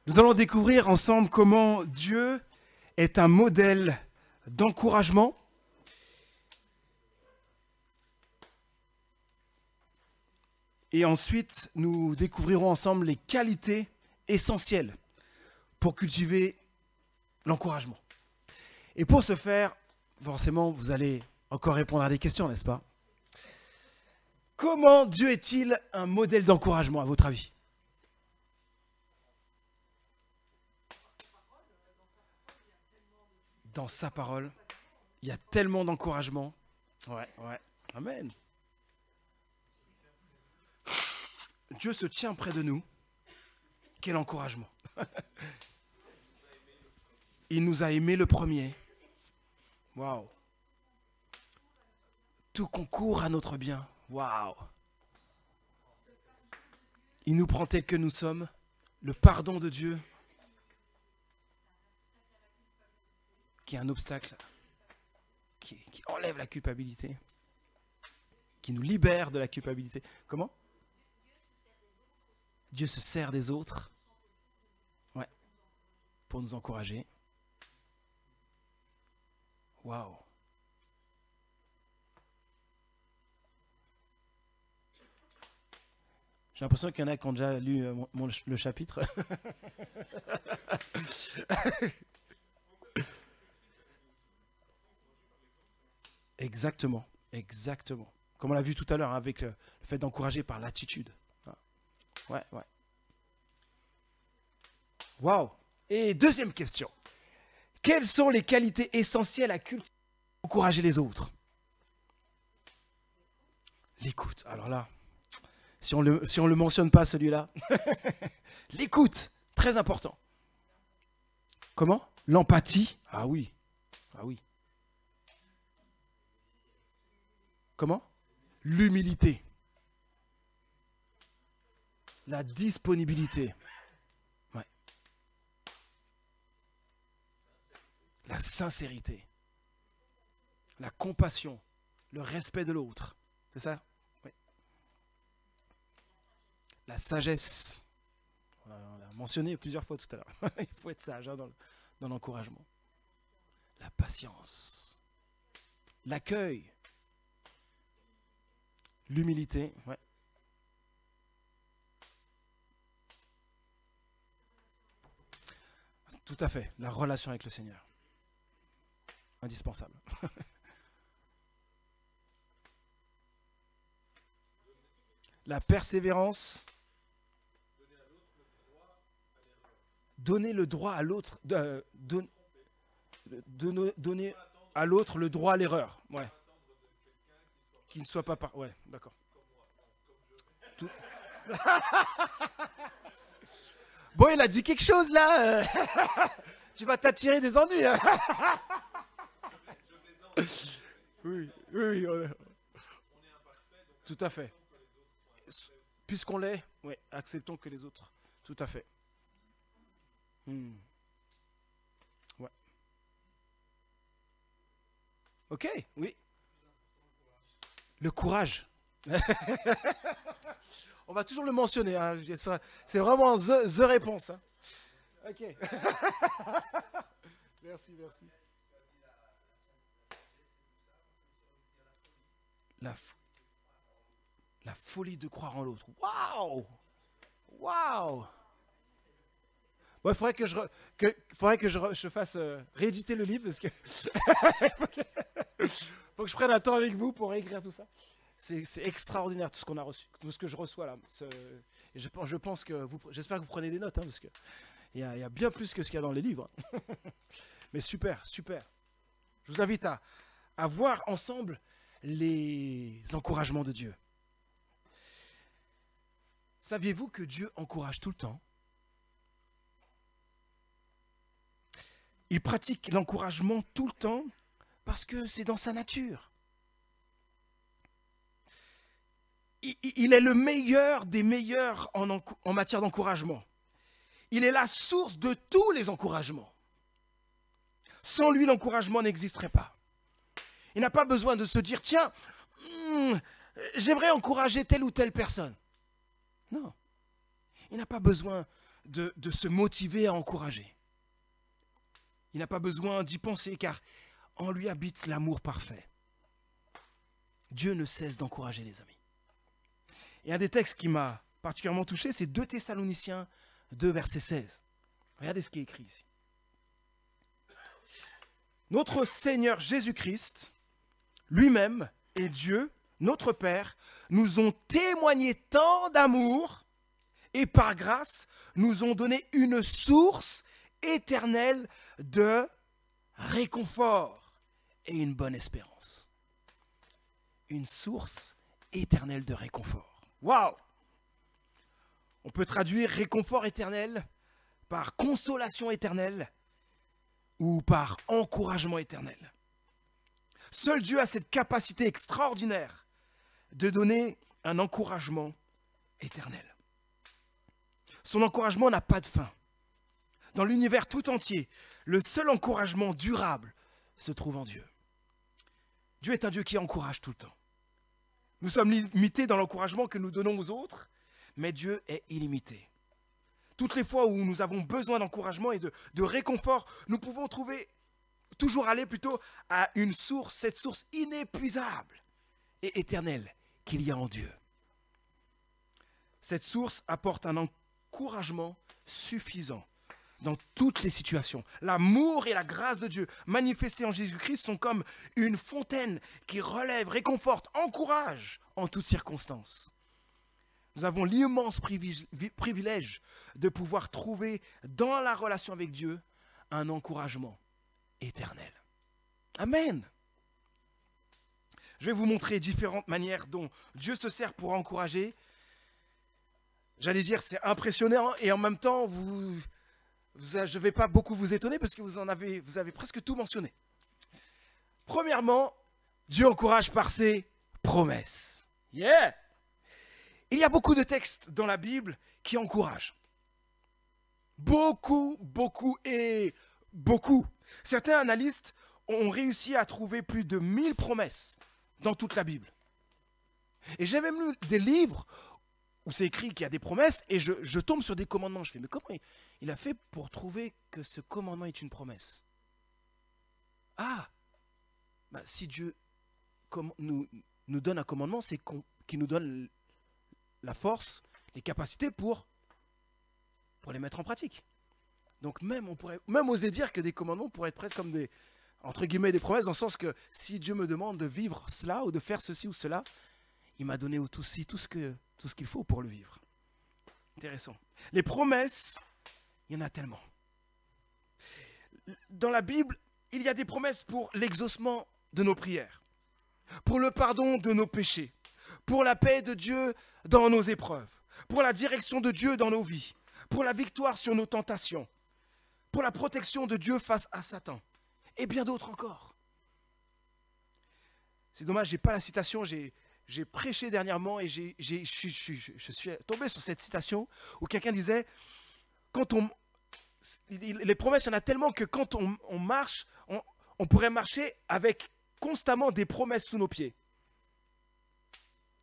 Nous allons découvrir ensemble comment Dieu est un modèle d'encouragement. Et ensuite, nous découvrirons ensemble les qualités essentielles pour cultiver l'encouragement. Et pour ce faire, forcément, vous allez encore répondre à des questions, n'est-ce pas? Comment Dieu est-il un modèle d'encouragement, à votre avis? Dans sa parole, il y a tellement d'encouragement. Ouais. Amen. Dieu se tient près de nous. Quel encouragement. Il nous a aimés le premier. Waouh. Tout concourt à notre bien. Waouh. Il nous prend tel que nous sommes. Le pardon de Dieu, qui est un obstacle, qui enlève la culpabilité, qui nous libère de la culpabilité. Comment? Dieu se sert des autres, ouais, pour nous encourager. Waouh. J'ai l'impression qu'il y en a qui ont déjà lu le chapitre. Exactement. Comme on l'a vu tout à l'heure, hein, avec le fait d'encourager par l'attitude. Ouais. Waouh. Et deuxième question. Quelles sont les qualités essentielles à cultiver pour encourager les autres? L'écoute. Alors là, si on le mentionne pas celui-là, l'écoute, très important. Comment? L'empathie. Ah oui. Comment? L'humilité. La disponibilité. Ouais. La sincérité. La compassion. Le respect de l'autre. C'est ça? Oui. La sagesse. On l'a mentionné plusieurs fois tout à l'heure. Il faut être sage, hein, dans l'encouragement. La patience. L'accueil. L'humilité. Ouais. Tout à fait. La relation avec le Seigneur. Indispensable. La persévérance. Donner le droit à l'autre. Donner à l'autre le droit à l'erreur. Ouais. Qui ne soit pas par... Ouais, d'accord. Tout... Bon, il a dit quelque chose là. Tu vas t'attirer des ennuis. Hein. Oui. Tout à fait. Puisqu'on l'est, oui, acceptons que les autres. Tout à fait. Ouais. Ok, oui. Le courage. On va toujours le mentionner. Hein. C'est vraiment the réponse. Hein. Ok. Merci. La folie de croire en l'autre. Waouh. Ouais, faudrait que je fasse rééditer le livre parce que faut que je prenne un temps avec vous pour réécrire tout ça. C'est extraordinaire tout ce qu'on a reçu, tout ce que je reçois là. Je pense que j'espère que vous prenez des notes, hein, parce que il y a bien plus que ce qu'il y a dans les livres. Mais super. Je vous invite à voir ensemble les encouragements de Dieu. Saviez-vous que Dieu encourage tout le temps? Il pratique l'encouragement tout le temps parce que c'est dans sa nature. Il est le meilleur des meilleurs en matière d'encouragement. Il est la source de tous les encouragements. Sans lui, l'encouragement n'existerait pas. Il n'a pas besoin de se dire, tiens, j'aimerais encourager telle ou telle personne. Non. Il n'a pas besoin de se motiver à encourager. Il n'a pas besoin d'y penser car en lui habite l'amour parfait. Dieu ne cesse d'encourager les amis. Et un des textes qui m'a particulièrement touché, c'est 2 Thessaloniciens 2, verset 16. Regardez ce qui est écrit ici. Notre Seigneur Jésus-Christ, lui-même et Dieu, notre Père, nous ont témoigné tant d'amour et par grâce nous ont donné une source éternelle de réconfort et une bonne espérance. Une source éternelle de réconfort. Waouh! On peut traduire réconfort éternel par consolation éternelle ou par encouragement éternel. Seul Dieu a cette capacité extraordinaire de donner un encouragement éternel. Son encouragement n'a pas de fin. Dans l'univers tout entier, le seul encouragement durable se trouve en Dieu. Dieu est un Dieu qui encourage tout le temps. Nous sommes limités dans l'encouragement que nous donnons aux autres, mais Dieu est illimité. Toutes les fois où nous avons besoin d'encouragement et de réconfort, nous pouvons toujours aller plutôt à une source, cette source inépuisable et éternelle qu'il y a en Dieu. Cette source apporte un encouragement suffisant dans toutes les situations. L'amour et la grâce de Dieu manifestés en Jésus-Christ sont comme une fontaine qui relève, réconforte, encourage en toutes circonstances. Nous avons l'immense privilège de pouvoir trouver dans la relation avec Dieu un encouragement éternel. Amen. Je vais vous montrer différentes manières dont Dieu se sert pour encourager. J'allais dire, c'est impressionnant et en même temps, je ne vais pas beaucoup vous étonner parce que vous avez presque tout mentionné. Premièrement, Dieu encourage par ses promesses. Yeah! Il y a beaucoup de textes dans la Bible qui encouragent. Beaucoup, beaucoup et beaucoup. Certains analystes ont réussi à trouver plus de 1000 promesses dans toute la Bible. Et j'ai même lu des livres où c'est écrit qu'il y a des promesses et je tombe sur des commandements. Je fais, mais comment il a fait pour trouver que ce commandement est une promesse? Ah, si Dieu nous donne un commandement, c'est qu'il nous donne la force, les capacités pour les mettre en pratique. Donc on pourrait même oser dire que des commandements pourraient être presque comme entre guillemets, des promesses, dans le sens que si Dieu me demande de vivre cela ou de faire ceci ou cela, il m'a donné aussi tout ce qu'il faut pour le vivre. Intéressant. Les promesses, il y en a tellement. Dans la Bible, il y a des promesses pour l'exaucement de nos prières, pour le pardon de nos péchés, pour la paix de Dieu dans nos épreuves, pour la direction de Dieu dans nos vies, pour la victoire sur nos tentations, pour la protection de Dieu face à Satan, et bien d'autres encore. C'est dommage, je n'ai pas la citation, j'ai prêché dernièrement et je suis tombé sur cette citation où quelqu'un disait, les promesses, il y en a tellement que quand on marche, on pourrait marcher avec constamment des promesses sous nos pieds.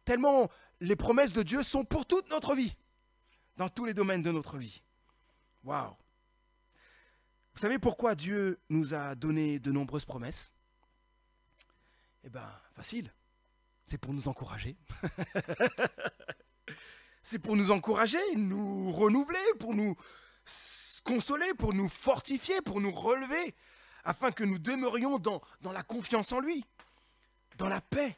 Tellement les promesses de Dieu sont pour toute notre vie, dans tous les domaines de notre vie. Waouh! Vous savez pourquoi Dieu nous a donné de nombreuses promesses? Eh bien, facile. C'est pour nous encourager. C'est pour nous encourager, nous renouveler, pour nous consoler, pour nous fortifier, pour nous relever, afin que nous demeurions dans la confiance en lui, dans la paix,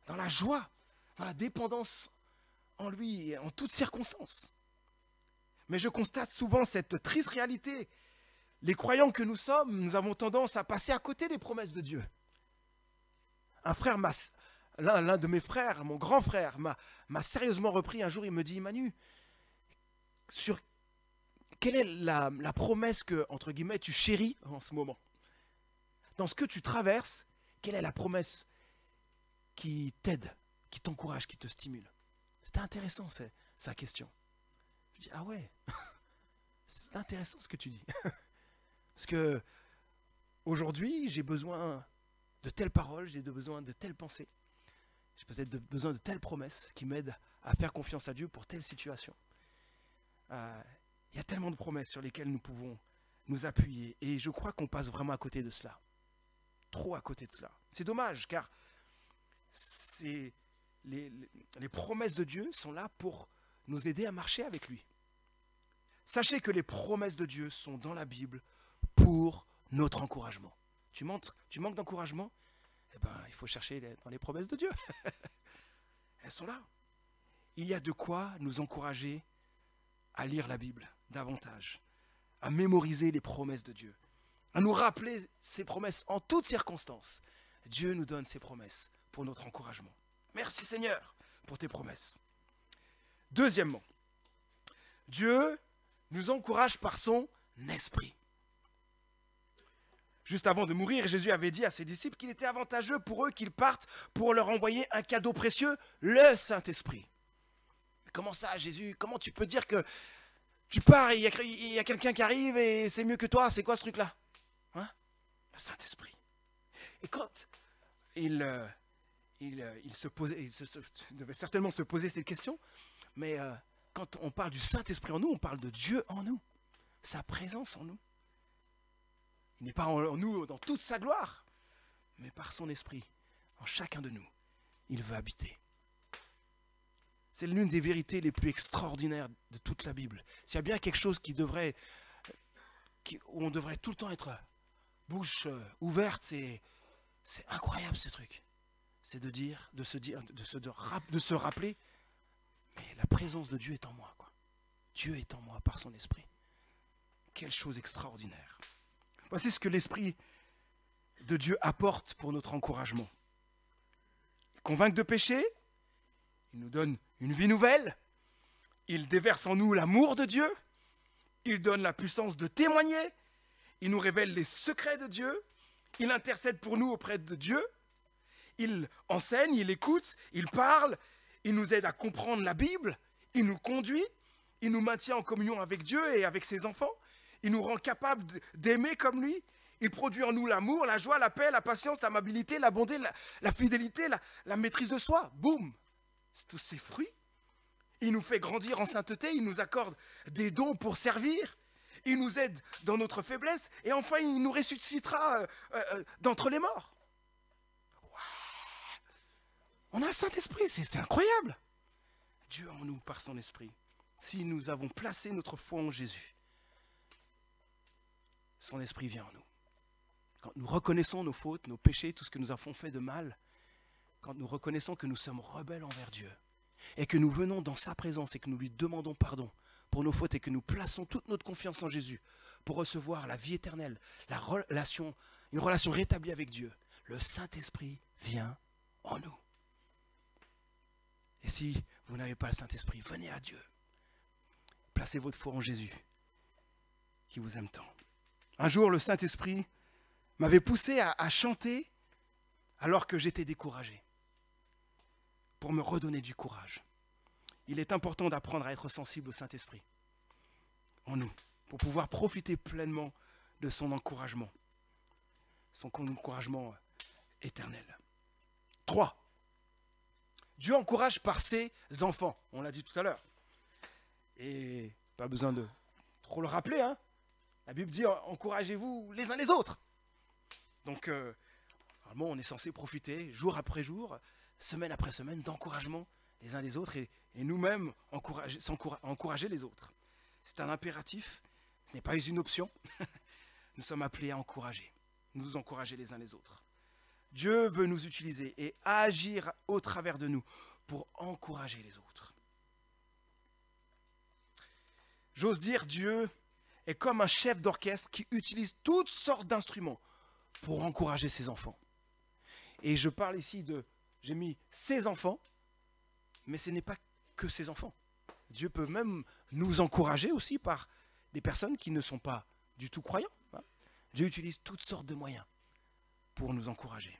dans la joie, dans la dépendance en lui, en toutes circonstances. Mais je constate souvent cette triste réalité. Les croyants que nous sommes, nous avons tendance à passer à côté des promesses de Dieu. L'un de mes frères, mon grand frère, m'a sérieusement repris un jour. Il me dit, Manu, quelle est la promesse que, entre guillemets, tu chéris en ce moment? Dans ce que tu traverses, quelle est la promesse qui t'aide, qui t'encourage, qui te stimule? C'était intéressant, c'est sa question. Je dis, ah ouais, c'est intéressant ce que tu dis. Parce que aujourd'hui, j'ai besoin de telles paroles, j'ai besoin de telles pensées. J'ai peut-être besoin de telles promesses qui m'aident à faire confiance à Dieu pour telle situation. Il y a tellement de promesses sur lesquelles nous pouvons nous appuyer. Et je crois qu'on passe vraiment à côté de cela. Trop à côté de cela. C'est dommage, car les promesses de Dieu sont là pour nous aider à marcher avec lui. Sachez que les promesses de Dieu sont dans la Bible pour notre encouragement. Tu manques d'encouragement? Eh bien, il faut chercher dans les promesses de Dieu. Elles sont là. Il y a de quoi nous encourager à lire la Bible davantage, à mémoriser les promesses de Dieu, à nous rappeler ses promesses en toutes circonstances. Dieu nous donne ses promesses pour notre encouragement. Merci Seigneur pour tes promesses. Deuxièmement, Dieu nous encourage par son esprit. Juste avant de mourir, Jésus avait dit à ses disciples qu'il était avantageux pour eux qu'ils partent pour leur envoyer un cadeau précieux, le Saint-Esprit. Mais comment ça, Jésus? Comment tu peux dire que tu pars et il y a quelqu'un qui arrive et c'est mieux que toi? C'est quoi ce truc-là? Hein? Le Saint-Esprit. Et quand il devait certainement se poser cette question, mais quand on parle du Saint-Esprit en nous, on parle de Dieu en nous, sa présence en nous. Il n'est pas en nous dans toute sa gloire, mais par son esprit, en chacun de nous, il veut habiter. C'est l'une des vérités les plus extraordinaires de toute la Bible. S'il y a bien quelque chose où on devrait tout le temps être bouche ouverte, c'est incroyable ce truc. C'est de se rappeler, mais la présence de Dieu est en moi, quoi. Dieu est en moi par son esprit. Quelle chose extraordinaire. Voici ce que l'Esprit de Dieu apporte pour notre encouragement. Il convainc de péché, il nous donne une vie nouvelle, il déverse en nous l'amour de Dieu, il donne la puissance de témoigner, il nous révèle les secrets de Dieu, il intercède pour nous auprès de Dieu, il enseigne, il écoute, il parle, il nous aide à comprendre la Bible, il nous conduit, il nous maintient en communion avec Dieu et avec ses enfants. Il nous rend capables d'aimer comme lui. Il produit en nous l'amour, la joie, la paix, la patience, l'amabilité, la bonté, la fidélité, la maîtrise de soi. Boum! C'est tous ces fruits. Il nous fait grandir en sainteté. Il nous accorde des dons pour servir. Il nous aide dans notre faiblesse. Et enfin, il nous ressuscitera d'entre les morts. Ouais. On a le Saint-Esprit. C'est incroyable. Dieu en nous par son esprit. Si nous avons placé notre foi en Jésus, son esprit vient en nous. Quand nous reconnaissons nos fautes, nos péchés, tout ce que nous avons fait de mal, quand nous reconnaissons que nous sommes rebelles envers Dieu, et que nous venons dans sa présence et que nous lui demandons pardon pour nos fautes et que nous plaçons toute notre confiance en Jésus pour recevoir la vie éternelle, une relation rétablie avec Dieu, le Saint-Esprit vient en nous. Et si vous n'avez pas le Saint-Esprit, venez à Dieu. Placez votre foi en Jésus, qui vous aime tant. Un jour, le Saint-Esprit m'avait poussé à chanter alors que j'étais découragé, pour me redonner du courage. Il est important d'apprendre à être sensible au Saint-Esprit en nous, pour pouvoir profiter pleinement de son encouragement éternel. 3. Dieu encourage par ses enfants, on l'a dit tout à l'heure. Et pas besoin de trop le rappeler, hein. La Bible dit, encouragez-vous les uns les autres. Donc, normalement, on est censé profiter jour après jour, semaine après semaine, d'encouragement les uns les autres et nous-mêmes encourager les autres. C'est un impératif, ce n'est pas une option. Nous sommes appelés à nous encourager les uns les autres. Dieu veut nous utiliser et agir au travers de nous pour encourager les autres. J'ose dire, Dieu est comme un chef d'orchestre qui utilise toutes sortes d'instruments pour encourager ses enfants. Et je parle ici j'ai mis ses enfants, mais ce n'est pas que ses enfants. Dieu peut même nous encourager aussi par des personnes qui ne sont pas du tout croyants. Dieu utilise toutes sortes de moyens pour nous encourager.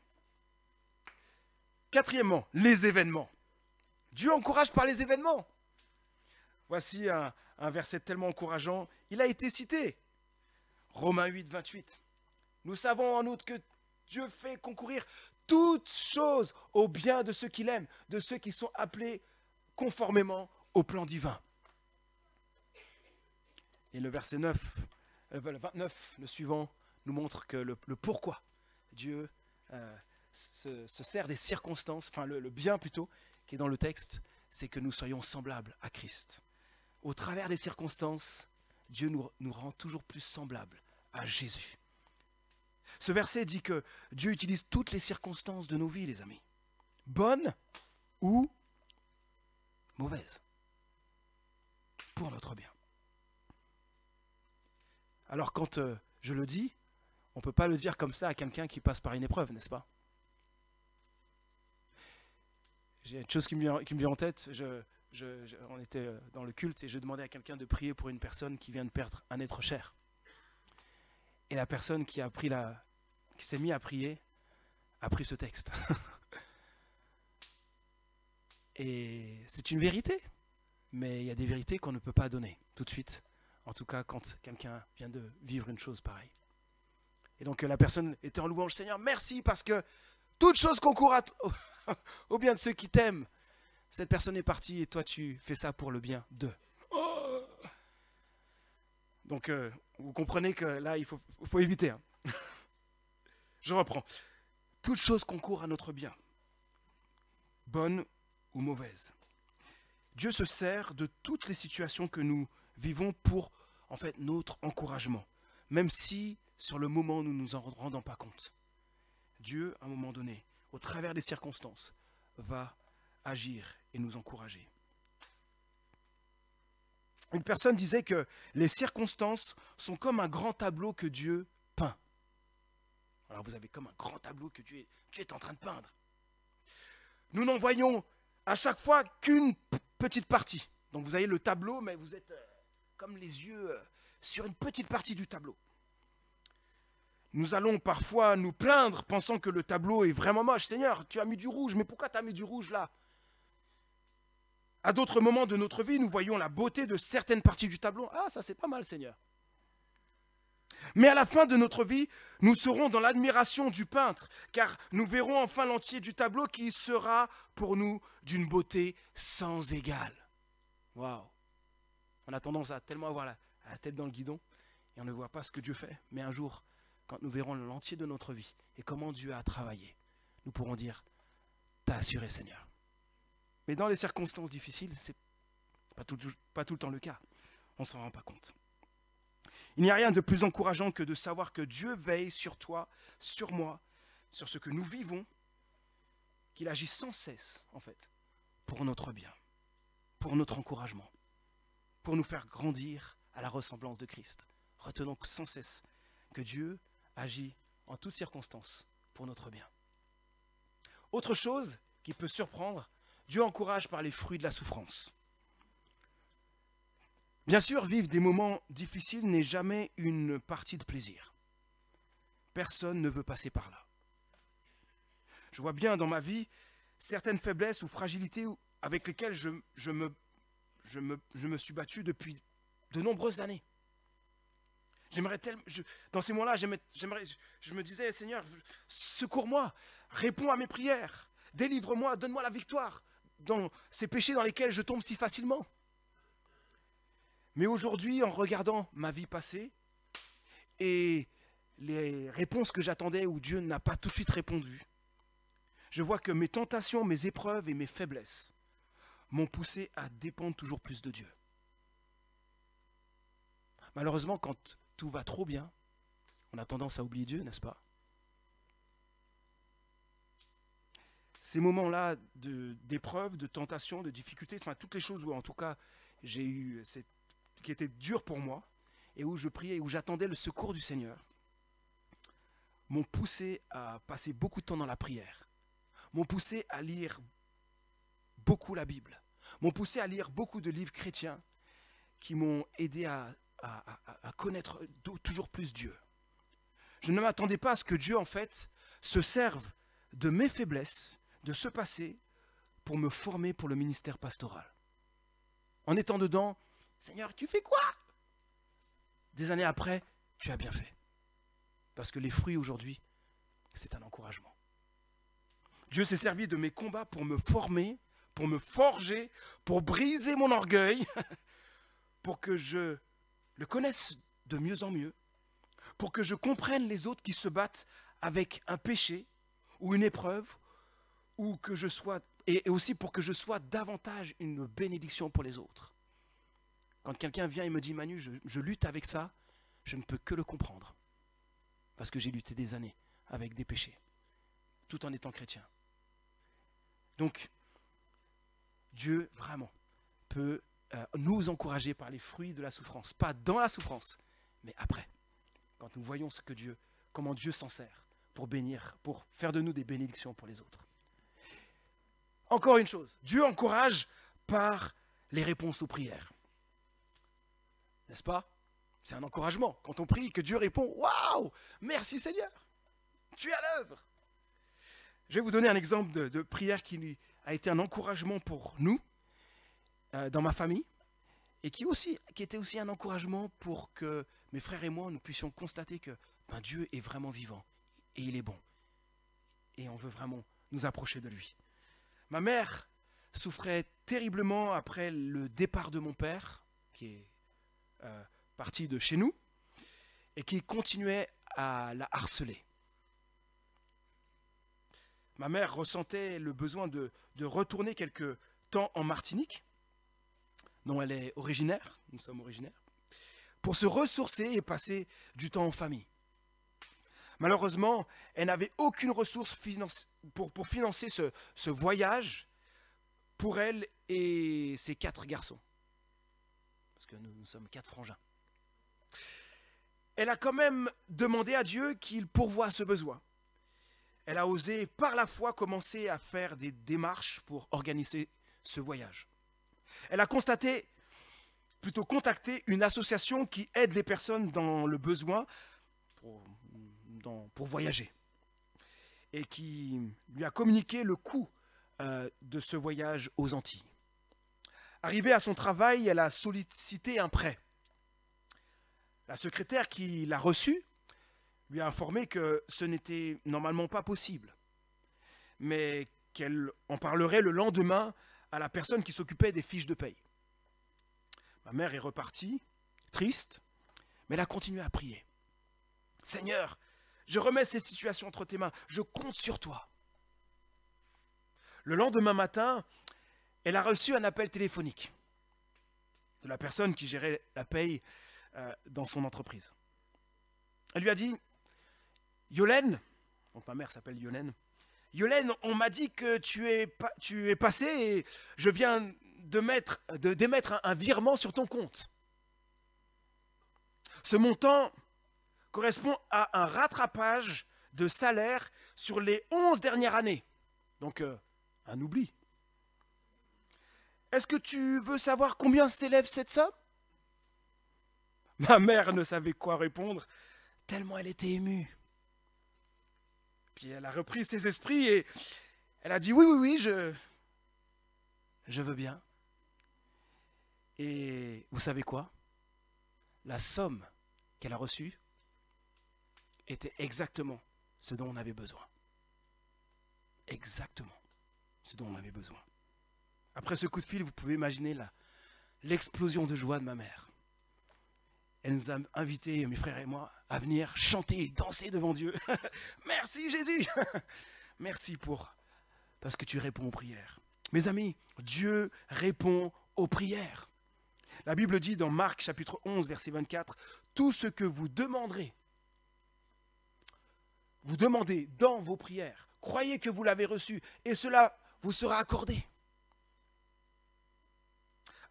4, les événements. Dieu encourage par les événements. Voici un verset tellement encourageant. Il a été cité. Romains 8, 28. Nous savons en outre que Dieu fait concourir toutes choses au bien de ceux qu'il aime, de ceux qui sont appelés conformément au plan divin. Et le verset 9, le 29, le suivant, nous montre que le pourquoi Dieu se sert des circonstances, enfin le bien plutôt, qui est dans le texte, c'est que nous soyons semblables à Christ. Au travers des circonstances, Dieu nous rend toujours plus semblables à Jésus. Ce verset dit que Dieu utilise toutes les circonstances de nos vies, les amis, bonnes ou mauvaises, pour notre bien. Alors quand je le dis, on ne peut pas le dire comme ça à quelqu'un qui passe par une épreuve, n'est-ce pas? J'ai une chose qui me vient en tête, on était dans le culte et je demandais à quelqu'un de prier pour une personne qui vient de perdre un être cher. Et la personne qui s'est mise à prier a pris ce texte. Et c'est une vérité, mais il y a des vérités qu'on ne peut pas donner tout de suite. En tout cas, quand quelqu'un vient de vivre une chose pareille. Et donc la personne était en louange, Seigneur, merci parce que toute chose concourt au bien de ceux qui t'aiment. Cette personne est partie et toi tu fais ça pour le bien d'eux. Oh, donc vous comprenez que là il faut éviter. Hein. Je reprends. Toute chose concourt à notre bien, bonne ou mauvaise. Dieu se sert de toutes les situations que nous vivons pour en fait notre encouragement, même si sur le moment nous ne nous en rendons pas compte. Dieu, à un moment donné, au travers des circonstances, va agir et nous encourager. Une personne disait que les circonstances sont comme un grand tableau que Dieu peint. Alors vous avez comme un grand tableau que Dieu est en train de peindre. Nous n'en voyons à chaque fois qu'une petite partie. Donc vous avez le tableau, mais vous êtes comme les yeux sur une petite partie du tableau. Nous allons parfois nous plaindre pensant que le tableau est vraiment moche. Seigneur, tu as mis du rouge, mais pourquoi tu as mis du rouge là? À d'autres moments de notre vie, nous voyons la beauté de certaines parties du tableau. Ah, ça c'est pas mal, Seigneur. Mais à la fin de notre vie, nous serons dans l'admiration du peintre, car nous verrons enfin l'entier du tableau qui sera pour nous d'une beauté sans égale. Waouh! On a tendance à tellement avoir la tête dans le guidon et on ne voit pas ce que Dieu fait. Mais un jour, quand nous verrons l'entier de notre vie et comment Dieu a travaillé, nous pourrons dire, t'as assuré, Seigneur. Mais dans les circonstances difficiles, ce n'est pas tout le temps le cas. On ne s'en rend pas compte. Il n'y a rien de plus encourageant que de savoir que Dieu veille sur toi, sur moi, sur ce que nous vivons, qu'il agit sans cesse, en fait, pour notre bien, pour notre encouragement, pour nous faire grandir à la ressemblance de Christ. Retenons sans cesse que Dieu agit en toutes circonstances pour notre bien. Autre chose qui peut surprendre, Dieu encourage par les fruits de la souffrance. Bien sûr, vivre des moments difficiles n'est jamais une partie de plaisir. Personne ne veut passer par là. Je vois bien dans ma vie certaines faiblesses ou fragilités avec lesquelles je me suis battu depuis de nombreuses années. Dans ces moments-là, je me disais, Seigneur, secours-moi, réponds à mes prières, délivre-moi, donne-moi la victoire dans ces péchés dans lesquels je tombe si facilement. Mais aujourd'hui, en regardant ma vie passée et les réponses que j'attendais où Dieu n'a pas tout de suite répondu, je vois que mes tentations, mes épreuves et mes faiblesses m'ont poussé à dépendre toujours plus de Dieu. Malheureusement, quand tout va trop bien, on a tendance à oublier Dieu, n'est-ce pas? Ces moments-là d'épreuves, de tentations, de difficultés, enfin toutes les choses où en tout cas j'ai eu qui étaient dures pour moi et où je priais, où j'attendais le secours du Seigneur, m'ont poussé à passer beaucoup de temps dans la prière, m'ont poussé à lire beaucoup la Bible, m'ont poussé à lire beaucoup de livres chrétiens qui m'ont aidé à connaître toujours plus Dieu. Je ne m'attendais pas à ce que Dieu, en fait, se serve de mes faiblesses, de ce passé, pour me former pour le ministère pastoral. En étant dedans, Seigneur, tu fais quoi? Des années après, tu as bien fait. Parce que les fruits aujourd'hui, c'est un encouragement. Dieu s'est servi de mes combats pour me former, pour me forger, pour briser mon orgueil, pour que je le connaisse de mieux en mieux, pour que je comprenne les autres qui se battent avec un péché ou une épreuve, ou que je sois, et aussi pour que je sois davantage une bénédiction pour les autres. Quand quelqu'un vient et me dit, Manu, je lutte avec ça, je ne peux que le comprendre. Parce que j'ai lutté des années avec des péchés, tout en étant chrétien. Donc, Dieu, vraiment, peut nous encourager par les fruits de la souffrance. Pas dans la souffrance, mais après. Quand nous voyons comment Dieu s'en sert pour bénir, pour faire de nous des bénédictions pour les autres. Encore une chose, Dieu encourage par les réponses aux prières. N'est-ce pas? C'est un encouragement. Quand on prie, que Dieu répond, waouh, merci Seigneur, tu es à l'œuvre. Je vais vous donner un exemple de prière qui a été un encouragement pour nous, dans ma famille, et qui était aussi un encouragement pour que mes frères et moi, nous puissions constater que Dieu est vraiment vivant, et il est bon. Et on veut vraiment nous approcher de lui. Ma mère souffrait terriblement après le départ de mon père, qui est parti de chez nous, et qui continuait à la harceler. Ma mère ressentait le besoin de retourner quelque temps en Martinique, dont elle est originaire, nous sommes originaires, pour se ressourcer et passer du temps en famille. Malheureusement, elle n'avait aucune ressource pour financer ce voyage pour elle et ses 4 garçons. Parce que nous sommes 4 frangins. Elle a quand même demandé à Dieu qu'il pourvoie ce besoin. Elle a osé, par la foi, commencer à faire des démarches pour organiser ce voyage. Elle a contacté une association qui aide les personnes dans le besoin pour voyager. Et qui lui a communiqué le coût de ce voyage aux Antilles. Arrivée à son travail, elle a sollicité un prêt. La secrétaire qui l'a reçu lui a informé que ce n'était normalement pas possible, mais qu'elle en parlerait le lendemain à la personne qui s'occupait des fiches de paye. Ma mère est repartie, triste, mais elle a continué à prier. « Seigneur, je remets ces situations entre tes mains, je compte sur toi. » Le lendemain matin, elle a reçu un appel téléphonique de la personne qui gérait la paye dans son entreprise. Elle lui a dit, « Yolène, donc ma mère s'appelle Yolène, Yolène, on m'a dit que tu es passé et je viens d'émettre un virement sur ton compte. Ce montant correspond à un rattrapage de salaire sur les 11 dernières années. Donc, un oubli. Est-ce que tu veux savoir combien s'élève cette somme ?» Ma mère ne savait quoi répondre, tellement elle était émue. Puis elle a repris ses esprits et elle a dit « Oui, je veux bien. » Et vous savez quoi? La somme qu'elle a reçue était exactement ce dont on avait besoin. Exactement ce dont on avait besoin. Après ce coup de fil, vous pouvez imaginer l'explosion de joie de ma mère. Elle nous a invités, mes frères et moi, à venir chanter et danser devant Dieu. Merci Jésus. Merci parce que tu réponds aux prières. Mes amis, Dieu répond aux prières. La Bible dit dans Marc chapitre 11, verset 24, « Tout ce que vous demandez dans vos prières, croyez que vous l'avez reçu et cela vous sera accordé. »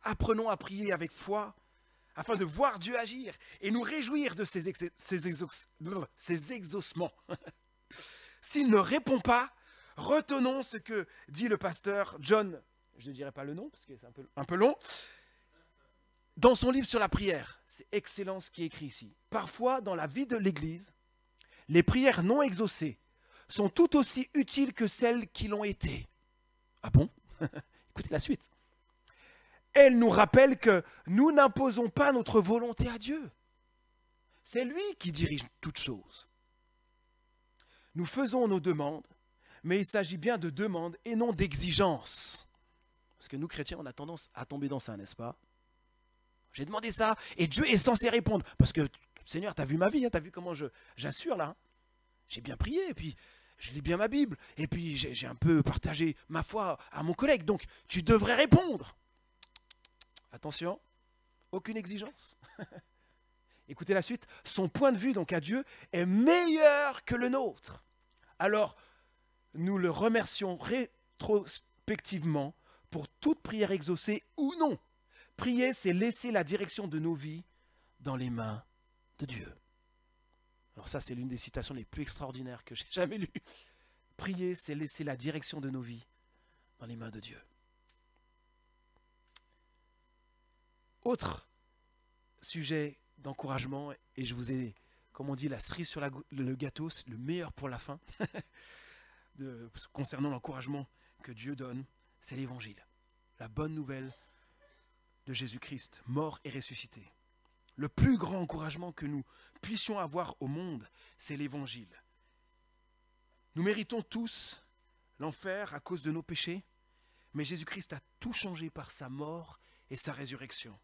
Apprenons à prier avec foi afin de voir Dieu agir et nous réjouir de ses exaucements. S'il ne répond pas, retenons ce que dit le pasteur John, je ne dirai pas le nom parce que c'est un peu long, dans son livre sur la prière. C'est excellent ce qui est écrit ici. Parfois, dans la vie de l'Église, les prières non exaucées sont tout aussi utiles que celles qui l'ont été. Ah bon? Écoutez la suite. Elle nous rappelle que nous n'imposons pas notre volonté à Dieu. C'est lui qui dirige toutes choses. Nous faisons nos demandes, mais il s'agit bien de demandes et non d'exigences. Parce que nous, chrétiens, on a tendance à tomber dans ça, n'est-ce pas? J'ai demandé ça et Dieu est censé répondre. Parce que, Seigneur, tu as vu ma vie, hein, tu as vu comment j'assure là. Hein. J'ai bien prié et puis je lis bien ma Bible. Et puis j'ai un peu partagé ma foi à mon collègue. Donc tu devrais répondre. Attention, aucune exigence. Écoutez la suite. Son point de vue donc à Dieu est meilleur que le nôtre. Alors, nous le remercions rétrospectivement pour toute prière exaucée ou non. Prier, c'est laisser la direction de nos vies dans les mains de Dieu. Alors ça, c'est l'une des citations les plus extraordinaires que j'ai jamais lues. Prier, c'est laisser la direction de nos vies dans les mains de Dieu. Autre sujet d'encouragement, et je vous ai, comme on dit, la cerise sur le gâteau, c'est le meilleur pour la fin, concernant l'encouragement que Dieu donne, c'est l'évangile. La bonne nouvelle de Jésus-Christ, mort et ressuscité. Le plus grand encouragement que nous puissions avoir au monde, c'est l'évangile. Nous méritons tous l'enfer à cause de nos péchés, mais Jésus-Christ a tout changé par sa mort et sa résurrection.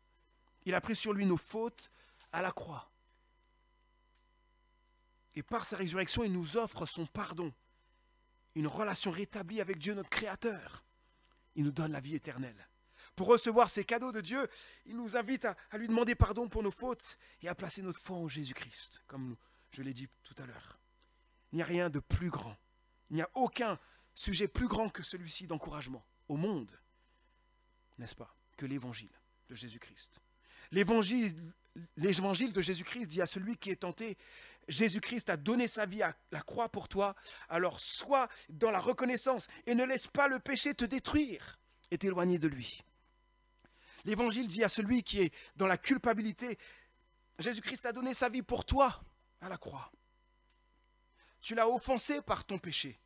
Il a pris sur lui nos fautes à la croix. Et par sa résurrection, il nous offre son pardon, une relation rétablie avec Dieu, notre Créateur. Il nous donne la vie éternelle. Pour recevoir ces cadeaux de Dieu, il nous invite à lui demander pardon pour nos fautes et à placer notre foi en Jésus-Christ, comme je l'ai dit tout à l'heure. Il n'y a rien de plus grand. Il n'y a aucun sujet plus grand que celui-ci d'encouragement au monde, n'est-ce pas, que l'évangile de Jésus-Christ. L'évangile de Jésus-Christ dit à celui qui est tenté, Jésus-Christ a donné sa vie à la croix pour toi, alors sois dans la reconnaissance et ne laisse pas le péché te détruire et t'éloigner de lui. L'évangile dit à celui qui est dans la culpabilité, Jésus-Christ a donné sa vie pour toi à la croix. Tu l'as offensé par ton péché,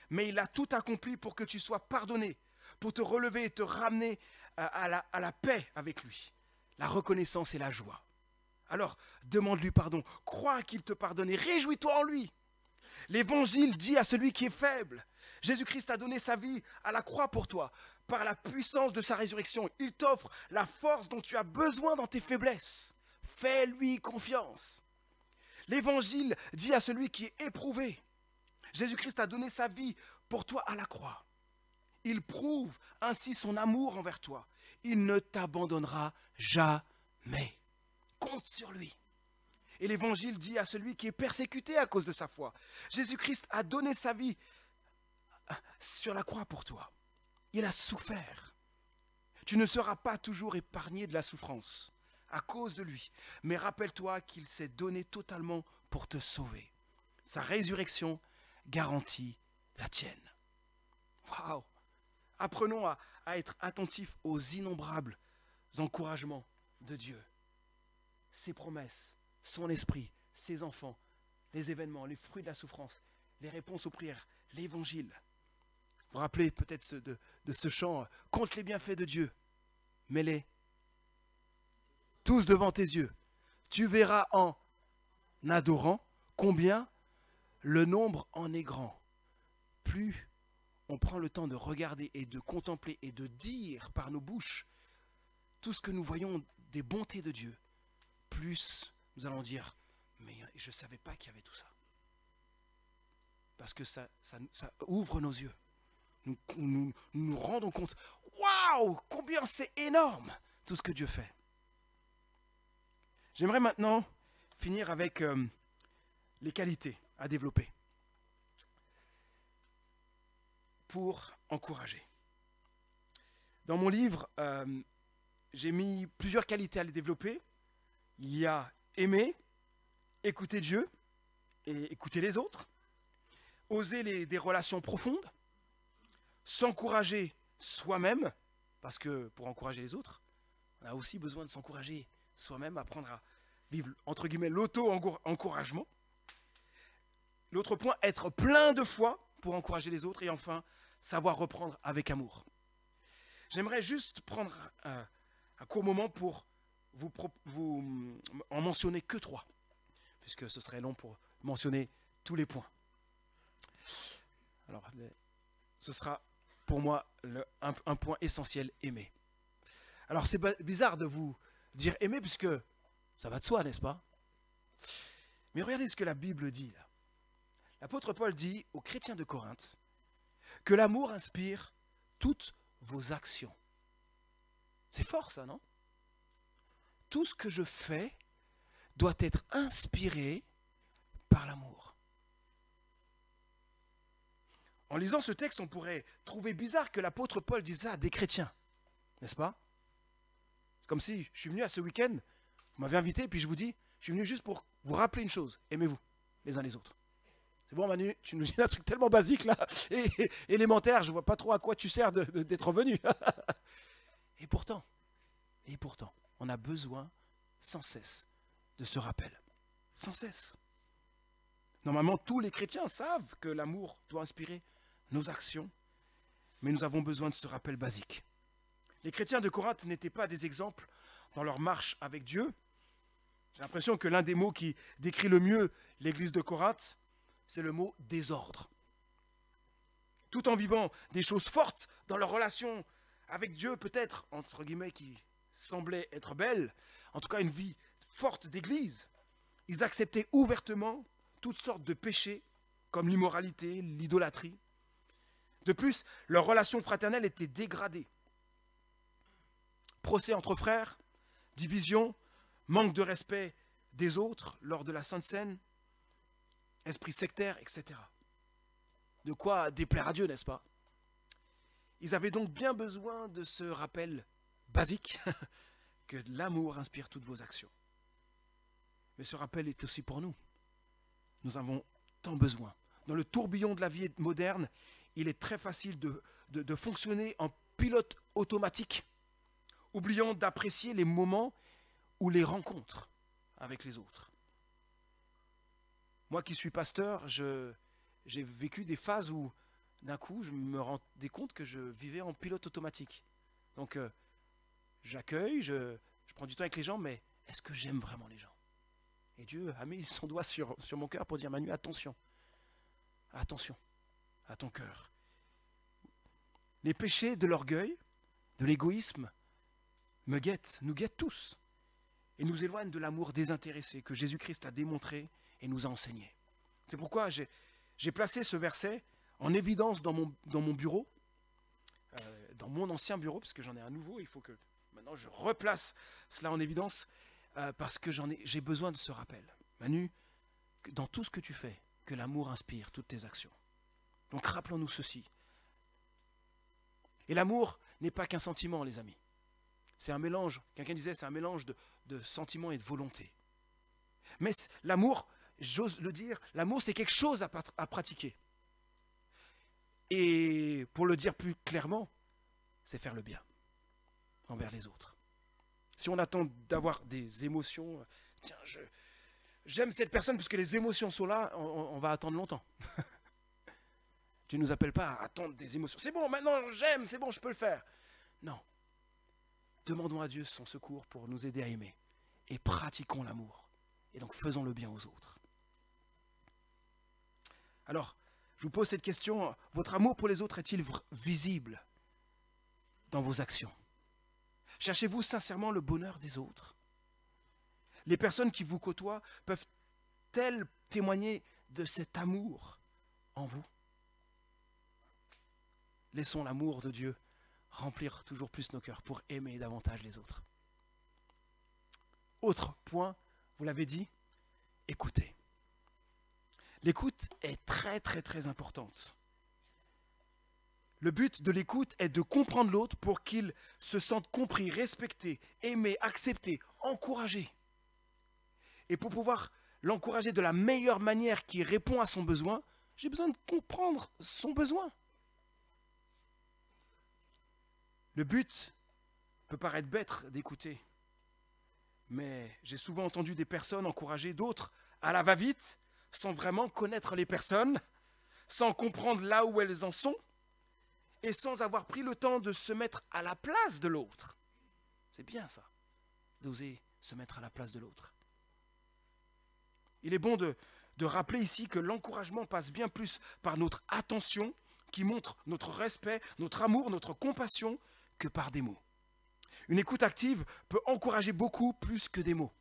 mais il a tout accompli pour que tu sois pardonné, pour te relever et te ramener à la paix avec lui, la reconnaissance et la joie. Alors, demande-lui pardon, crois qu'il te pardonne et réjouis-toi en lui. L'évangile dit à celui qui est faible, Jésus-Christ a donné sa vie à la croix pour toi. Par la puissance de sa résurrection, il t'offre la force dont tu as besoin dans tes faiblesses. Fais-lui confiance. L'évangile dit à celui qui est éprouvé, Jésus-Christ a donné sa vie pour toi à la croix. Il prouve ainsi son amour envers toi. Il ne t'abandonnera jamais. Compte sur lui. Et l'évangile dit à celui qui est persécuté à cause de sa foi, Jésus-Christ a donné sa vie sur la croix pour toi. Il a souffert. Tu ne seras pas toujours épargné de la souffrance à cause de lui, mais rappelle-toi qu'il s'est donné totalement pour te sauver. Sa résurrection garantit la tienne. Waouh! Apprenons à être attentifs aux innombrables encouragements de Dieu. Ses promesses, son esprit, ses enfants, les événements, les fruits de la souffrance, les réponses aux prières, l'évangile. Vous vous rappelez peut-être de ce chant « Compte les bienfaits de Dieu, mets-les tous devant tes yeux. Tu verras en adorant combien le nombre en est grand. » Plus on prend le temps de regarder et de contempler et de dire par nos bouches tout ce que nous voyons des bontés de Dieu, plus nous allons dire « Mais je ne savais pas qu'il y avait tout ça. » Parce que ça ouvre nos yeux. Nous rendons compte, waouh, combien c'est énorme tout ce que Dieu fait. J'aimerais maintenant finir avec les qualités à développer pour encourager. Dans mon livre, j'ai mis plusieurs qualités à les développer. Il y a aimer, écouter Dieu et écouter les autres, oser des relations profondes, s'encourager soi-même, parce que pour encourager les autres, on a aussi besoin de s'encourager soi-même, apprendre à vivre, entre guillemets, l'auto-encouragement. L'autre point, être plein de foi pour encourager les autres. Et enfin, savoir reprendre avec amour. J'aimerais juste prendre un court moment pour vous en mentionner que 3, puisque ce serait long pour mentionner tous les points. Alors, ce sera pour moi un point essentiel, aimer. Alors c'est bizarre de vous dire aimer, puisque ça va de soi, n'est-ce pas? Mais regardez ce que la Bible dit là. L'apôtre Paul dit aux chrétiens de Corinthe que l'amour inspire toutes vos actions. C'est fort ça, non? Tout ce que je fais doit être inspiré par l'amour. En lisant ce texte, on pourrait trouver bizarre que l'apôtre Paul dise ça à des chrétiens, n'est-ce pas? C'est comme si je suis venu à ce week-end, vous m'avez invité, puis je vous dis, je suis venu juste pour vous rappeler une chose, aimez-vous les uns les autres. C'est bon Manu, tu nous dis un truc tellement basique là, et élémentaire, je ne vois pas trop à quoi tu sers d'être venu. Et pourtant, on a besoin sans cesse de ce rappel. Sans cesse. Normalement, tous les chrétiens savent que l'amour doit inspirer nos actions, mais nous avons besoin de ce rappel basique. Les chrétiens de Corinthe n'étaient pas des exemples dans leur marche avec Dieu. J'ai l'impression que l'un des mots qui décrit le mieux l'église de Corinthe, c'est le mot désordre. Tout en vivant des choses fortes dans leur relation avec Dieu, peut-être, entre guillemets, qui semblait être belle, en tout cas une vie forte d'église, ils acceptaient ouvertement toutes sortes de péchés, comme l'immoralité, l'idolâtrie. De plus, leur relation fraternelle était dégradée. Procès entre frères, division, manque de respect des autres lors de la Sainte Seine, esprit sectaire, etc. De quoi déplaire à Dieu, n'est-ce pas? Ils avaient donc bien besoin de ce rappel basique que l'amour inspire toutes vos actions. Mais ce rappel est aussi pour nous. Nous avons tant besoin. Dans le tourbillon de la vie moderne, il est très facile de fonctionner en pilote automatique, oubliant d'apprécier les moments ou les rencontres avec les autres. Moi qui suis pasteur, j'ai vécu des phases où d'un coup je me rendais compte que je vivais en pilote automatique. Donc j'accueille, je prends du temps avec les gens, mais est-ce que j'aime vraiment les gens? Et Dieu a mis son doigt sur mon cœur pour dire, Manu, attention à ton cœur. Les péchés de l'orgueil, de l'égoïsme, nous guettent tous, et nous éloignent de l'amour désintéressé que Jésus-Christ a démontré et nous a enseigné. C'est pourquoi j'ai placé ce verset en évidence dans mon bureau, dans mon ancien bureau, parce que j'en ai un nouveau, il faut que maintenant je replace cela en évidence, parce que j'ai besoin de ce rappel. Manu, dans tout ce que tu fais, que l'amour inspire toutes tes actions. Donc rappelons-nous ceci. Et l'amour n'est pas qu'un sentiment, les amis. C'est un mélange, quelqu'un disait, c'est un mélange de sentiments et de volonté. Mais l'amour, j'ose le dire, l'amour c'est quelque chose à pratiquer. Et pour le dire plus clairement, c'est faire le bien envers les autres. Si on attend d'avoir des émotions, tiens, j'aime cette personne parce que les émotions sont là, on va attendre longtemps. Dieu ne nous appelle pas à attendre des émotions. C'est bon, maintenant j'aime, c'est bon, je peux le faire. Non. Demandons à Dieu son secours pour nous aider à aimer. Et pratiquons l'amour. Et donc faisons le bien aux autres. Alors, je vous pose cette question. Votre amour pour les autres est-il visible dans vos actions? Cherchez-vous sincèrement le bonheur des autres? Les personnes qui vous côtoient peuvent-elles témoigner de cet amour en vous? Laissons l'amour de Dieu remplir toujours plus nos cœurs pour aimer davantage les autres. Autre point, vous l'avez dit, écoutez. L'écoute est très très très importante. Le but de l'écoute est de comprendre l'autre pour qu'il se sente compris, respecté, aimé, accepté, encouragé. Et pour pouvoir l'encourager de la meilleure manière qui répond à son besoin, j'ai besoin de comprendre son besoin. Le but peut paraître bête d'écouter, mais j'ai souvent entendu des personnes encourager d'autres à la va-vite, sans vraiment connaître les personnes, sans comprendre là où elles en sont, et sans avoir pris le temps de se mettre à la place de l'autre. C'est bien ça, d'oser se mettre à la place de l'autre. Il est bon de rappeler ici que l'encouragement passe bien plus par notre attention, qui montre notre respect, notre amour, notre compassion, que par des mots. Une écoute active peut encourager beaucoup plus que des mots.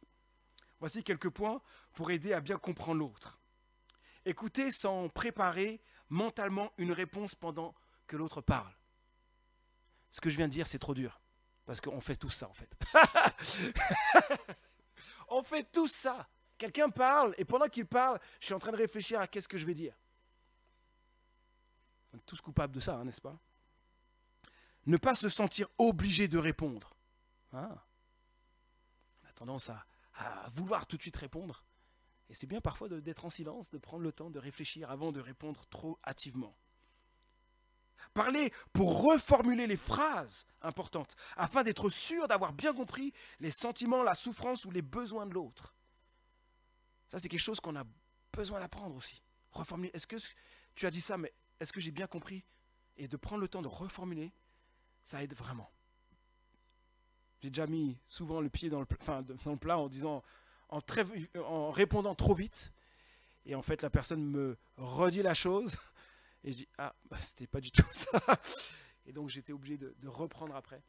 Voici quelques points pour aider à bien comprendre l'autre. Écouter sans préparer mentalement une réponse pendant que l'autre parle. Ce que je viens de dire, c'est trop dur. Parce qu'on fait tout ça, en fait. On fait tout ça. Quelqu'un parle, et pendant qu'il parle, je suis en train de réfléchir à qu'est-ce que je vais dire. On est tous coupables de ça, hein, n'est-ce pas? Ne pas se sentir obligé de répondre. On a tendance à vouloir tout de suite répondre. Et c'est bien parfois d'être en silence, de prendre le temps de réfléchir avant de répondre trop hâtivement. Parler pour reformuler les phrases importantes, afin d'être sûr d'avoir bien compris les sentiments, la souffrance ou les besoins de l'autre. Ça, c'est quelque chose qu'on a besoin d'apprendre aussi. Reformuler. Est-ce que tu as dit ça, mais est-ce que j'ai bien compris? Et de prendre le temps de reformuler, ça aide vraiment. J'ai déjà mis souvent le pied dans le plat en disant, en répondant trop vite. Et en fait, la personne me redit la chose. Et je dis, c'était pas du tout ça. Et donc, j'étais obligé de reprendre après.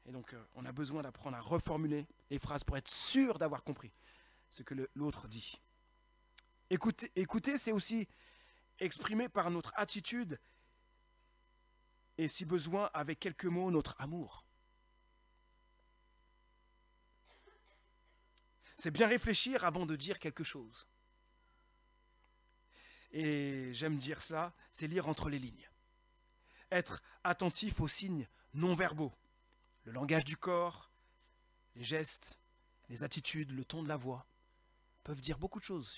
Et donc, on a besoin d'apprendre à reformuler les phrases pour être sûr d'avoir compris ce que l'autre dit. Écouter, c'est aussi exprimer par notre attitude et, si besoin, avec quelques mots, notre amour. C'est bien réfléchir avant de dire quelque chose. Et j'aime dire cela, c'est lire entre les lignes. Être attentif aux signes non-verbaux, le langage du corps, les gestes, les attitudes, le ton de la voix, peuvent dire beaucoup de choses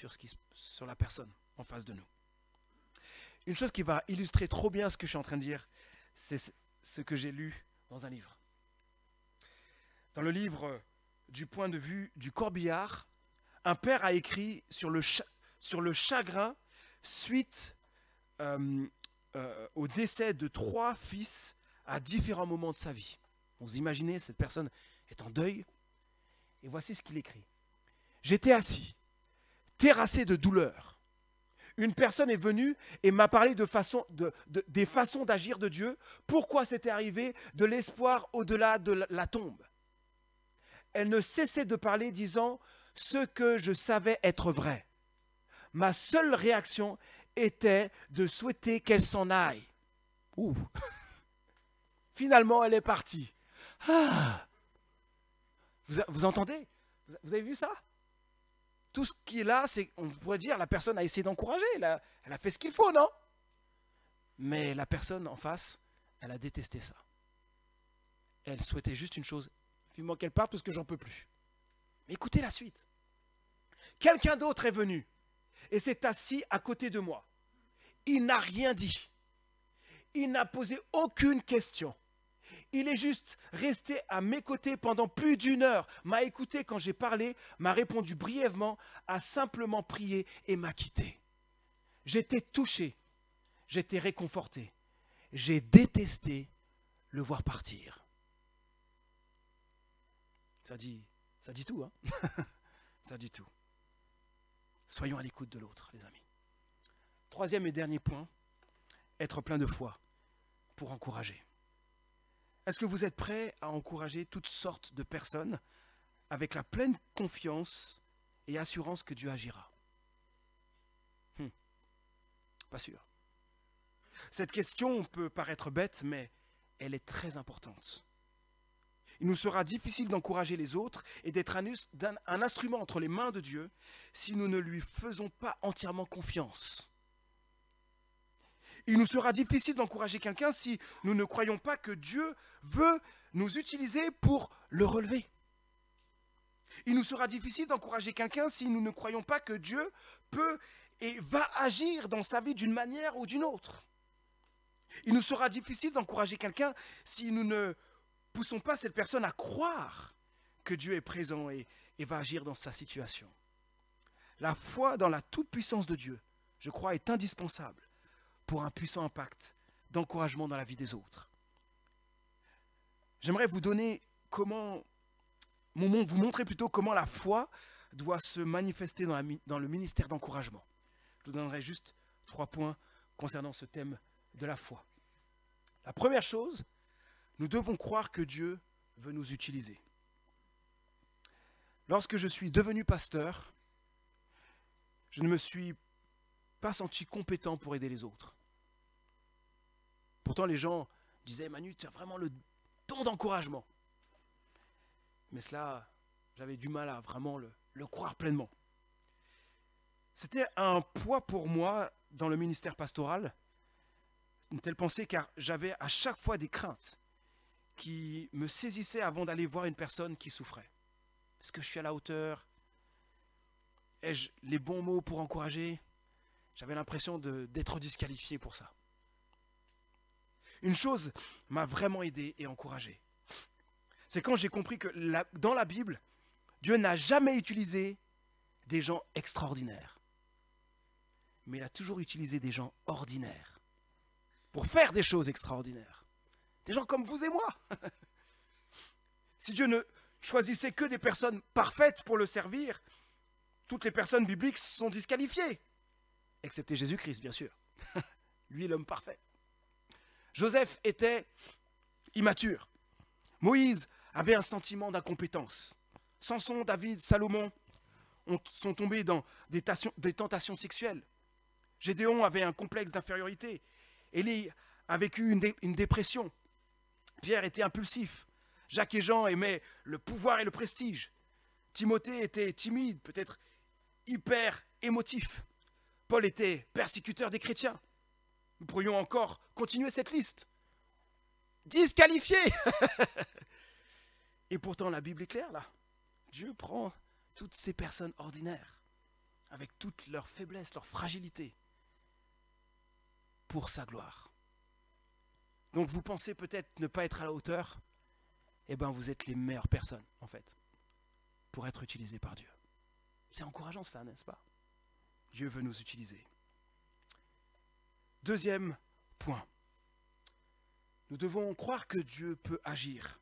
sur la personne en face de nous. Une chose qui va illustrer trop bien ce que je suis en train de dire, c'est ce que j'ai lu dans un livre. Dans le livre du point de vue du corbillard, un père a écrit sur le chagrin suite au décès de 3 fils à différents moments de sa vie. Vous imaginez, cette personne est en deuil. Et voici ce qu'il écrit. J'étais assis, terrassé de douleur. Une personne est venue et m'a parlé des façons d'agir de Dieu, pourquoi c'était arrivé, de l'espoir au-delà de la tombe. Elle ne cessait de parler disant ce que je savais être vrai. Ma seule réaction était de souhaiter qu'elle s'en aille. Ouh. Finalement, elle est partie. Vous entendez? Vous avez vu ça? Tout ce qui est là, c'est, on pourrait dire, la personne a essayé d'encourager, elle a fait ce qu'il faut, non? Mais la personne en face, elle a détesté ça. Elle souhaitait juste une chose, vivement qu'elle parte parce que j'en peux plus. Mais écoutez la suite. Quelqu'un d'autre est venu et s'est assis à côté de moi. Il n'a rien dit. Il n'a posé aucune question. Il est juste resté à mes côtés pendant plus d'1 heure, m'a écouté quand j'ai parlé, m'a répondu brièvement, a simplement prié et m'a quitté. J'étais touché, j'étais réconforté. J'ai détesté le voir partir. Ça dit tout, hein? Ça dit tout. Soyons à l'écoute de l'autre, les amis. 3e et dernier point, être plein de foi pour encourager. Est-ce que vous êtes prêts à encourager toutes sortes de personnes avec la pleine confiance et assurance que Dieu agira? Pas sûr. Cette question peut paraître bête, mais elle est très importante. Il nous sera difficile d'encourager les autres et d'être un instrument entre les mains de Dieu si nous ne lui faisons pas entièrement confiance. Il nous sera difficile d'encourager quelqu'un si nous ne croyons pas que Dieu veut nous utiliser pour le relever. Il nous sera difficile d'encourager quelqu'un si nous ne croyons pas que Dieu peut et va agir dans sa vie d'une manière ou d'une autre. Il nous sera difficile d'encourager quelqu'un si nous ne poussons pas cette personne à croire que Dieu est présent et va agir dans sa situation. La foi dans la toute-puissance de Dieu, je crois, est indispensable pour un puissant impact d'encouragement dans la vie des autres. J'aimerais vous montrer plutôt comment la foi doit se manifester dans le ministère d'encouragement. Je vous donnerai juste 3 points concernant ce thème de la foi. La première chose, nous devons croire que Dieu veut nous utiliser. Lorsque je suis devenu pasteur, je ne me suis pas senti compétent pour aider les autres. Pourtant, les gens disaient « Manu, tu as vraiment le don d'encouragement ». Mais cela, j'avais du mal à vraiment le croire pleinement. C'était un poids pour moi dans le ministère pastoral, une telle pensée, car j'avais à chaque fois des craintes qui me saisissaient avant d'aller voir une personne qui souffrait. Est-ce que je suis à la hauteur? Ai-je les bons mots pour encourager? J'avais l'impression d'être disqualifié pour ça. Une chose m'a vraiment aidé et encouragé. C'est quand j'ai compris que dans la Bible, Dieu n'a jamais utilisé des gens extraordinaires. Mais il a toujours utilisé des gens ordinaires pour faire des choses extraordinaires. Des gens comme vous et moi. Si Dieu ne choisissait que des personnes parfaites pour le servir, toutes les personnes bibliques sont disqualifiées. Excepté Jésus-Christ, bien sûr. Lui, l'homme parfait. Joseph était immature. Moïse avait un sentiment d'incompétence. Samson, David, Salomon sont tombés dans des tentations sexuelles. Gédéon avait un complexe d'infériorité. Élie a vécu une dépression. Pierre était impulsif. Jacques et Jean aimaient le pouvoir et le prestige. Timothée était timide, peut-être hyper émotif. Paul était persécuteur des chrétiens. Nous pourrions encore continuer cette liste. Disqualifié. Et pourtant, la Bible est claire là. Dieu prend toutes ces personnes ordinaires, avec toutes leurs faiblesses, leurs fragilités, pour sa gloire. Donc vous pensez peut-être ne pas être à la hauteur, eh bien vous êtes les meilleures personnes, en fait, pour être utilisées par Dieu. C'est encourageant cela, n'est-ce pas? Dieu veut nous utiliser. Deuxième point. Nous devons croire que Dieu peut agir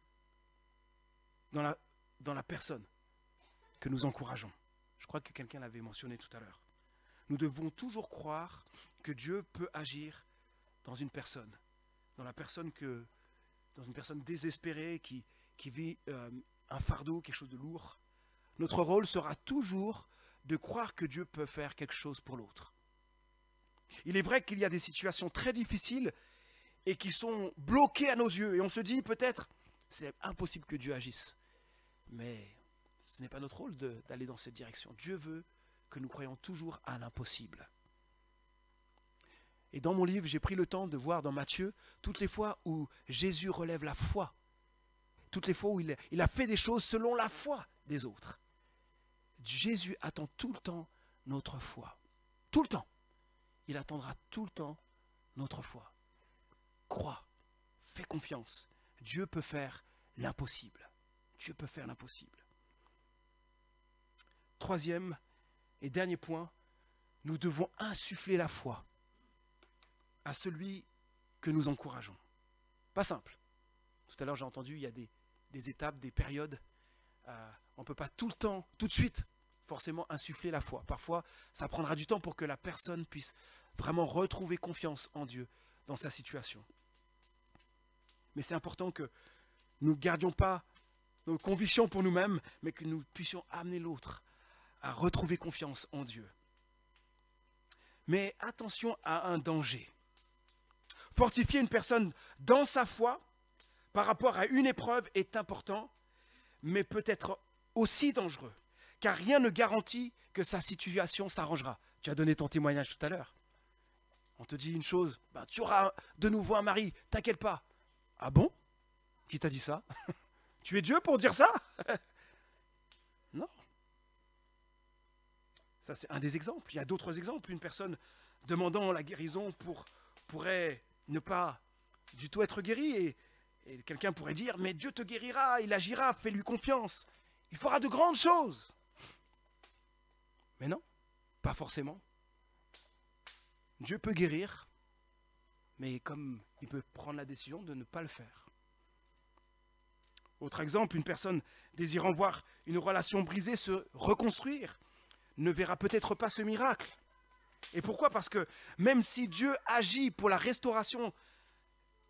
dans la personne que nous encourageons. Je crois que quelqu'un l'avait mentionné tout à l'heure. Nous devons toujours croire que Dieu peut agir dans une personne. Dans une personne désespérée qui vit un fardeau, quelque chose de lourd. Notre rôle sera toujours de croire que Dieu peut faire quelque chose pour l'autre. Il est vrai qu'il y a des situations très difficiles et qui sont bloquées à nos yeux. Et on se dit peut-être, c'est impossible que Dieu agisse. Mais ce n'est pas notre rôle d'aller dans cette direction. Dieu veut que nous croyions toujours à l'impossible. Et dans mon livre, j'ai pris le temps de voir dans Matthieu toutes les fois où Jésus relève la foi. Toutes les fois où il a fait des choses selon la foi des autres. Jésus attend tout le temps notre foi. Tout le temps. Il attendra tout le temps notre foi. Crois, fais confiance. Dieu peut faire l'impossible. Dieu peut faire l'impossible. Troisième et dernier point, nous devons insuffler la foi à celui que nous encourageons. Pas simple. Tout à l'heure, j'ai entendu, il y a des étapes, des périodes. On ne peut pas tout le temps, tout de suite, forcément insuffler la foi. Parfois, ça prendra du temps pour que la personne puisse vraiment retrouver confiance en Dieu dans sa situation. Mais c'est important que nous ne gardions pas nos convictions pour nous-mêmes, mais que nous puissions amener l'autre à retrouver confiance en Dieu. Mais attention à un danger. Fortifier une personne dans sa foi par rapport à une épreuve est important, mais peut être aussi dangereux, car rien ne garantit que sa situation s'arrangera. Tu as donné ton témoignage tout à l'heure. On te dit une chose, tu auras de nouveau un mari, t'inquiète pas. Ah bon? Qui t'a dit ça? Tu es Dieu pour dire ça? Non. Ça, c'est un des exemples. Il y a d'autres exemples. Une personne demandant la guérison pourrait ne pas du tout être guérie. Et quelqu'un pourrait dire, mais Dieu te guérira, il agira, fais-lui confiance. Il fera de grandes choses. Mais non, pas forcément. Dieu peut guérir, mais comme il peut prendre la décision de ne pas le faire. Autre exemple, une personne désirant voir une relation brisée se reconstruire ne verra peut-être pas ce miracle. Et pourquoi? Parce que même si Dieu agit pour la restauration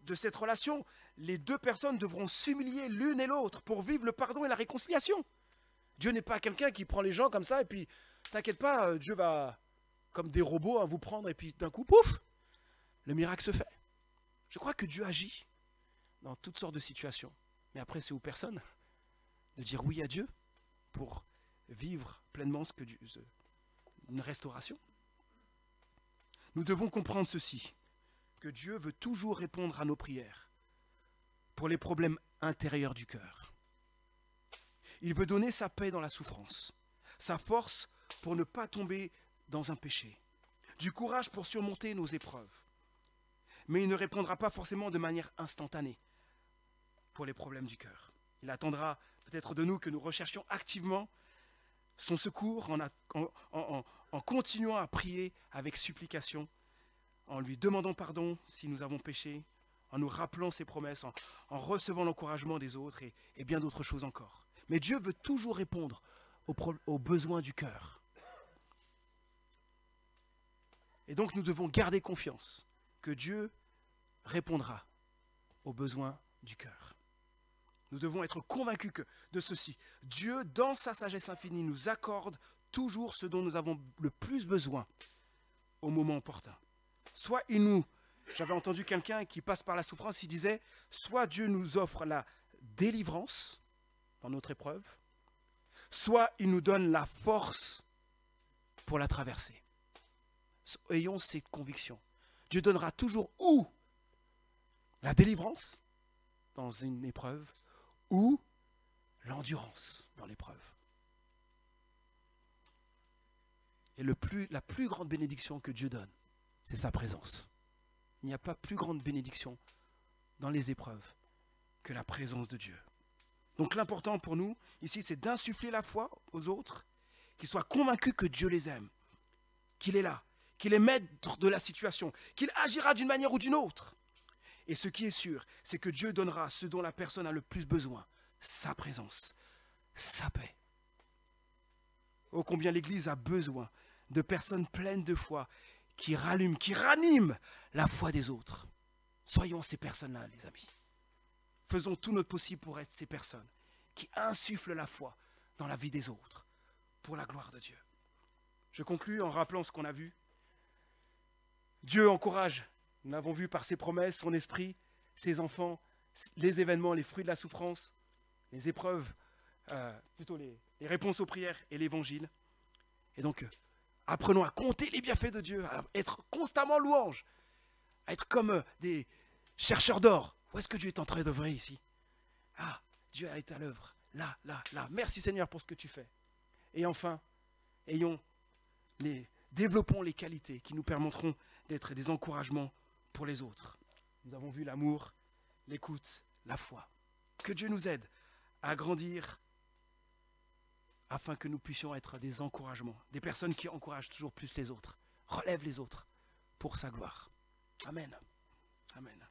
de cette relation, les deux personnes devront s'humilier l'une et l'autre pour vivre le pardon et la réconciliation. Dieu n'est pas quelqu'un qui prend les gens comme ça et puis, t'inquiète pas, Dieu va, comme des robots, vous prendre et puis d'un coup, pouf, le miracle se fait. Je crois que Dieu agit dans toutes sortes de situations. Mais après, c'est aux personnes de dire oui à Dieu pour vivre pleinement une restauration. Nous devons comprendre ceci, que Dieu veut toujours répondre à nos prières pour les problèmes intérieurs du cœur. Il veut donner sa paix dans la souffrance, sa force pour ne pas tomber dans un péché, du courage pour surmonter nos épreuves. Mais il ne répondra pas forcément de manière instantanée pour les problèmes du cœur. Il attendra peut-être de nous que nous recherchions activement son secours en continuant à prier avec supplication, en lui demandant pardon si nous avons péché, en nous rappelant ses promesses, en recevant l'encouragement des autres et bien d'autres choses encore. Mais Dieu veut toujours répondre aux besoins du cœur. Et donc nous devons garder confiance que Dieu répondra aux besoins du cœur. Nous devons être convaincus de ceci. Dieu, dans sa sagesse infinie, nous accorde toujours ce dont nous avons le plus besoin au moment opportun. Soit j'avais entendu quelqu'un qui passe par la souffrance, il disait, soit Dieu nous offre la délivrance dans notre épreuve, soit il nous donne la force pour la traverser. Ayons cette conviction. Dieu donnera toujours ou la délivrance dans une épreuve, ou l'endurance dans l'épreuve. Et la plus grande bénédiction que Dieu donne, c'est sa présence. Il n'y a pas plus grande bénédiction dans les épreuves que la présence de Dieu. Donc l'important pour nous, ici, c'est d'insuffler la foi aux autres, qu'ils soient convaincus que Dieu les aime, qu'il est là, qu'il est maître de la situation, qu'il agira d'une manière ou d'une autre. Et ce qui est sûr, c'est que Dieu donnera ce dont la personne a le plus besoin, sa présence, sa paix. Oh, combien l'Église a besoin de personnes pleines de foi qui rallument, qui raniment la foi des autres. Soyons ces personnes-là, les amis. Faisons tout notre possible pour être ces personnes qui insufflent la foi dans la vie des autres, pour la gloire de Dieu. Je conclus en rappelant ce qu'on a vu. Dieu encourage. Nous l'avons vu par ses promesses, son esprit, ses enfants, les événements, les fruits de la souffrance, les épreuves, plutôt les réponses aux prières et l'évangile. Et donc, apprenons à compter les bienfaits de Dieu, à être constamment louange, à être comme des chercheurs d'or. Où est-ce que Dieu est en train d'œuvrer ici? Ah, Dieu est à l'œuvre. Là, là, là. Merci Seigneur pour ce que tu fais. Et enfin, développons les qualités qui nous permettront d'être des encouragements pour les autres. Nous avons vu l'amour, l'écoute, la foi. Que Dieu nous aide à grandir afin que nous puissions être des encouragements, des personnes qui encouragent toujours plus les autres, relèvent les autres pour sa gloire. Amen. Amen.